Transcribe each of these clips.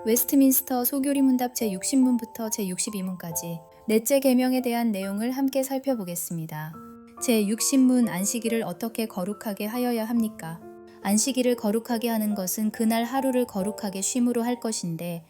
웨스트민스터 소교리 문답 제60문부터 제62문까지 넷째 계명에 대한 내용을 함께 살펴보겠습니다. 제60문 안식일을 어떻게 거룩하게 하여야 합니까? 안식일을 거룩하게 하는 것은 그날 하루를 거룩하게 쉼으로 할 것인데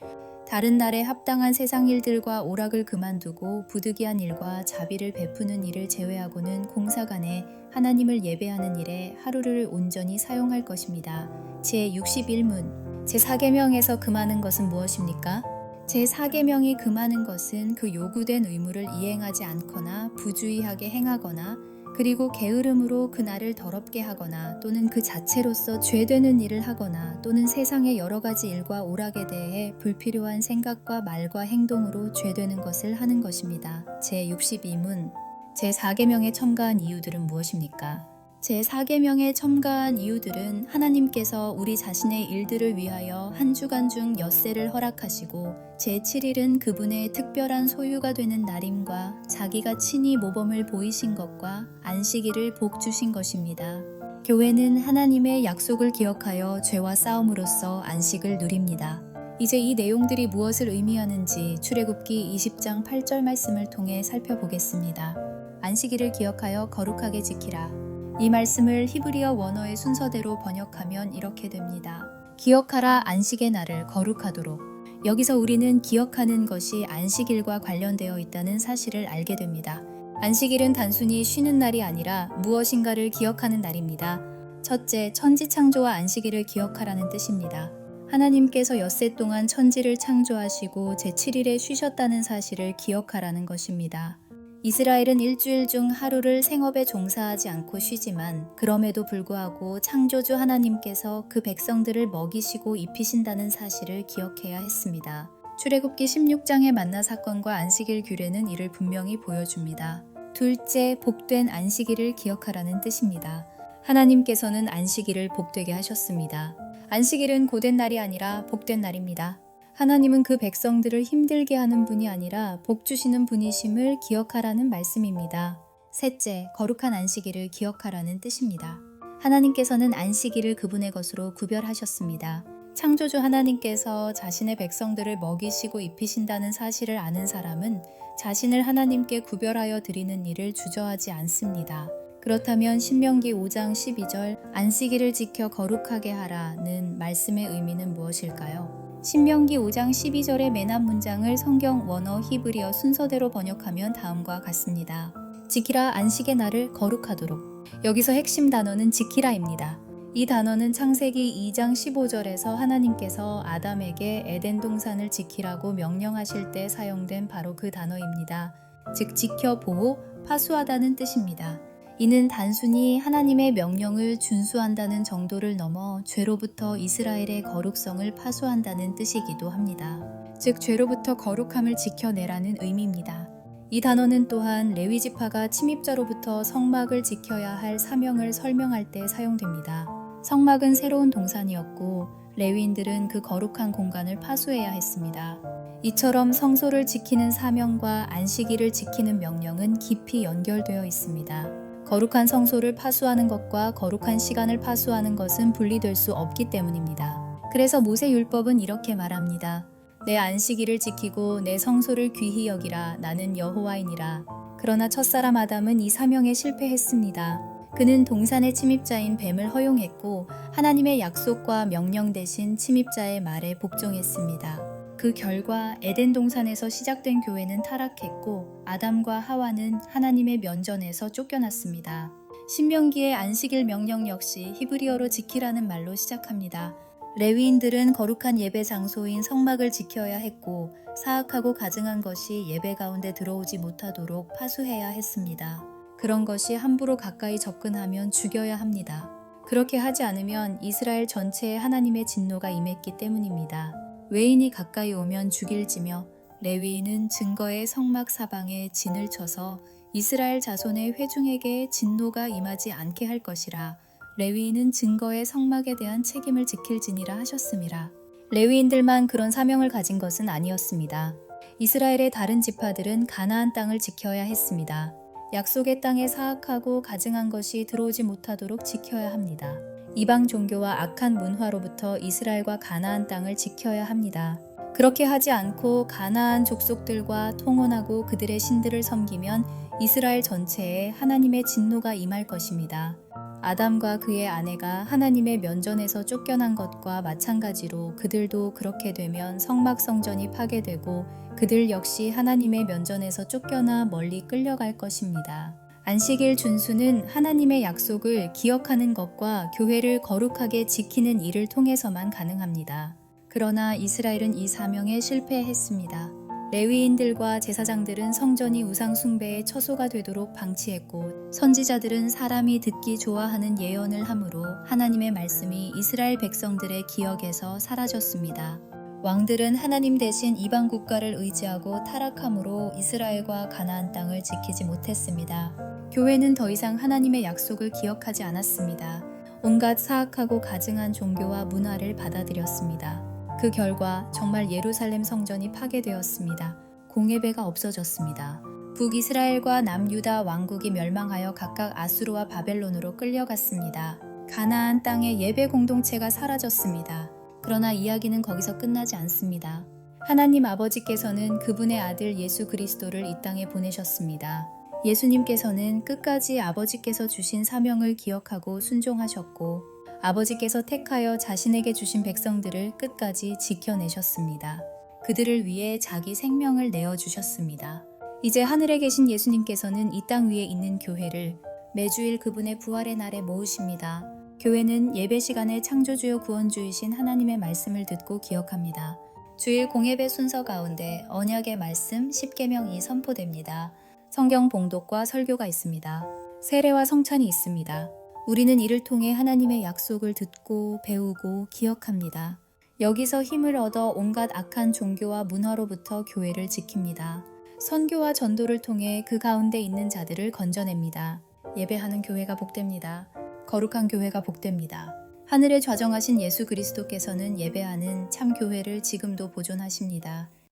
다른 날에 합당한 세상 일들과 오락을 그만두고 부득이한 일과 자비를 베푸는 일을 제외하고는 공사간에 하나님을 예배하는 일에 하루를 온전히 사용할 것입니다. 제61문 제4계명에서 금하는 것은 무엇입니까? 제4계명이 금하는 것은 그 요구된 의무를 이행하지 않거나 부주의하게 행하거나 그리고 게으름으로 그날을 더럽게 하거나 또는 그 자체로서 죄되는 일을 하거나 또는 세상의 여러 가지 일과 오락에 대해 불필요한 생각과 말과 행동으로 죄되는 것을 하는 것입니다. 제62문 제4계명에 첨가한 이유들은 무엇입니까? 제4계명에 첨가한 이유들은 하나님께서 우리 자신의 일들을 위하여 한 주간 중 엿새를 허락하시고 제7일은 그분의 특별한 소유가 되는 날임과 자기가 친히 모범을 보이신 것과 안식일을 복 주신 것입니다. 교회는 하나님의 약속을 기억하여 죄와 싸움으로써 안식을 누립니다. 이제 이 내용들이 무엇을 의미하는지 출애굽기 20장 8절 말씀을 통해 살펴보겠습니다. 안식일을 기억하여 거룩하게 지키라. 이 말씀을 히브리어 원어의 순서대로 번역하면 이렇게 됩니다. 기억하라 안식의 날을 거룩하도록. 여기서 우리는 기억하는 것이 안식일과 관련되어 있다는 사실을 알게 됩니다. 안식일은 단순히 쉬는 날이 아니라 무엇인가를 기억하는 날입니다. 첫째, 천지 창조와 안식일을 기억하라는 뜻입니다. 하나님께서 엿새 동안 천지를 창조하시고 제7일에 쉬셨다는 사실을 기억하라는 것입니다. 이스라엘은 일주일 중 하루를 생업에 종사하지 않고 쉬지만 그럼에도 불구하고 창조주 하나님께서 그 백성들을 먹이시고 입히신다는 사실을 기억해야 했습니다. 출애굽기 16장의 만나 사건과 안식일 규례는 이를 분명히 보여줍니다. 둘째, 복된 안식일을 기억하라는 뜻입니다. 하나님께서는 안식일을 복되게 하셨습니다. 안식일은 고된 날이 아니라 복된 날입니다. 하나님은 그 백성들을 힘들게 하는 분이 아니라 복 주시는 분이심을 기억하라는 말씀입니다. 셋째, 거룩한 안식일을 기억하라는 뜻입니다. 하나님께서는 안식일을 그분의 것으로 구별하셨습니다. 창조주 하나님께서 자신의 백성들을 먹이시고 입히신다는 사실을 아는 사람은 자신을 하나님께 구별하여 드리는 일을 주저하지 않습니다. 그렇다면 신명기 5장 12절 안식일을 지켜 거룩하게 하라는 말씀의 의미는 무엇일까요? 신명기 5장 12절의 맨 앞 문장을 성경 원어 히브리어 순서대로 번역하면 다음과 같습니다. 지키라 안식의 날을 거룩하도록. 여기서 핵심 단어는 지키라입니다. 이 단어는 창세기 2장 15절에서 하나님께서 아담에게 에덴 동산을 지키라고 명령하실 때 사용된 바로 그 단어입니다. 즉 지켜 보호, 파수하다는 뜻입니다. 이는 단순히 하나님의 명령을 준수한다는 정도를 넘어 죄로부터 이스라엘의 거룩성을 파수한다는 뜻이기도 합니다. 즉 죄로부터 거룩함을 지켜내라는 의미입니다. 이 단어는 또한 레위 지파가 침입자로부터 성막을 지켜야 할 사명을 설명할 때 사용됩니다. 성막은 새로운 동산이었고 레위인들은 그 거룩한 공간을 파수해야 했습니다. 이처럼 성소를 지키는 사명과 안식일을 지키는 명령은 깊이 연결되어 있습니다. 거룩한 성소를 파수하는 것과 거룩한 시간을 파수하는 것은 분리될 수 없기 때문입니다. 그래서 모세율법은 이렇게 말합니다. 내 안식일을 지키고 내 성소를 귀히 여기라. 나는 여호와이니라. 그러나 첫사람 아담은 이 사명에 실패했습니다. 그는 동산의 침입자인 뱀을 허용했고 하나님의 약속과 명령 대신 침입자의 말에 복종했습니다. 그 결과 에덴 동산에서 시작된 교회는 타락했고 아담과 하와는 하나님의 면전에서 쫓겨났습니다. 신명기의 안식일 명령 역시 히브리어로 지키라는 말로 시작합니다. 레위인들은 거룩한 예배 장소인 성막을 지켜야 했고 사악하고 가증한 것이 예배 가운데 들어오지 못하도록 파수해야 했습니다. 그런 것이 함부로 가까이 접근하면 죽여야 합니다. 그렇게 하지 않으면 이스라엘 전체에 하나님의 진노가 임했기 때문입니다. 외인이 가까이 오면 죽일지며 레위인은 증거의 성막 사방에 진을 쳐서 이스라엘 자손의 회중에게 진노가 임하지 않게 할 것이라. 레위인은 증거의 성막에 대한 책임을 지킬지니라 하셨음이라. 레위인들만 그런 사명을 가진 것은 아니었습니다. 이스라엘의 다른 지파들은 가나안 땅을 지켜야 했습니다. 약속의 땅에 사악하고 가증한 것이 들어오지 못하도록 지켜야 합니다. 이방 종교와 악한 문화로부터 이스라엘과 가나안 땅을 지켜야 합니다. 그렇게 하지 않고 가나안 족속들과 통혼하고 그들의 신들을 섬기면 이스라엘 전체에 하나님의 진노가 임할 것입니다. 아담과 그의 아내가 하나님의 면전에서 쫓겨난 것과 마찬가지로 그들도 그렇게 되면 성막성전이 파괴되고 그들 역시 하나님의 면전에서 쫓겨나 멀리 끌려갈 것입니다. 안식일 준수는 하나님의 약속을 기억하는 것과 교회를 거룩하게 지키는 일을 통해서만 가능합니다. 그러나 이스라엘은 이 사명에 실패했습니다. 레위인들과 제사장들은 성전이 우상 숭배의 처소가 되도록 방치했고 선지자들은 사람이 듣기 좋아하는 예언을 함으로 하나님의 말씀이 이스라엘 백성들의 기억에서 사라졌습니다. 왕들은 하나님 대신 이방 국가를 의지하고 타락함으로 이스라엘과 가나안 땅을 지키지 못했습니다. 교회는 더 이상 하나님의 약속을 기억하지 않았습니다. 온갖 사악하고 가증한 종교와 문화를 받아들였습니다. 그 결과 정말 예루살렘 성전이 파괴되었습니다. 공예배가 없어졌습니다. 북이스라엘과 남유다 왕국이 멸망하여 각각 아수르와 바벨론으로 끌려갔습니다. 가나안 땅의 예배 공동체가 사라졌습니다. 그러나 이야기는 거기서 끝나지 않습니다. 하나님 아버지께서는 그분의 아들 예수 그리스도를 이 땅에 보내셨습니다. 예수님께서는 끝까지 아버지께서 주신 사명을 기억하고 순종하셨고 아버지께서 택하여 자신에게 주신 백성들을 끝까지 지켜내셨습니다. 그들을 위해 자기 생명을 내어주셨습니다. 이제 하늘에 계신 예수님께서는 이 땅 위에 있는 교회를 매주일 그분의 부활의 날에 모으십니다. 교회는 예배 시간에 창조주요 구원주이신 하나님의 말씀을 듣고 기억합니다. 주일 공예배 순서 가운데 언약의 말씀 10계명이 선포됩니다. 성경 봉독과 설교가 있습니다. 세례와 성찬이 있습니다. 우리는 이를 통해 하나님의 약속을 듣고 배우고 기억합니다. 여기서 힘을 얻어 온갖 악한 종교와 문화로부터 교회를 지킵니다. 선교와 전도를 통해 그 가운데 있는 자들을 건져냅니다. 예배하는 교회가 복됩니다. 거룩한 교회가 복됩니다. 하늘에 좌정하신 예수 그리스도께서는 예배하는 참 교회를 지금도 보존하십니다.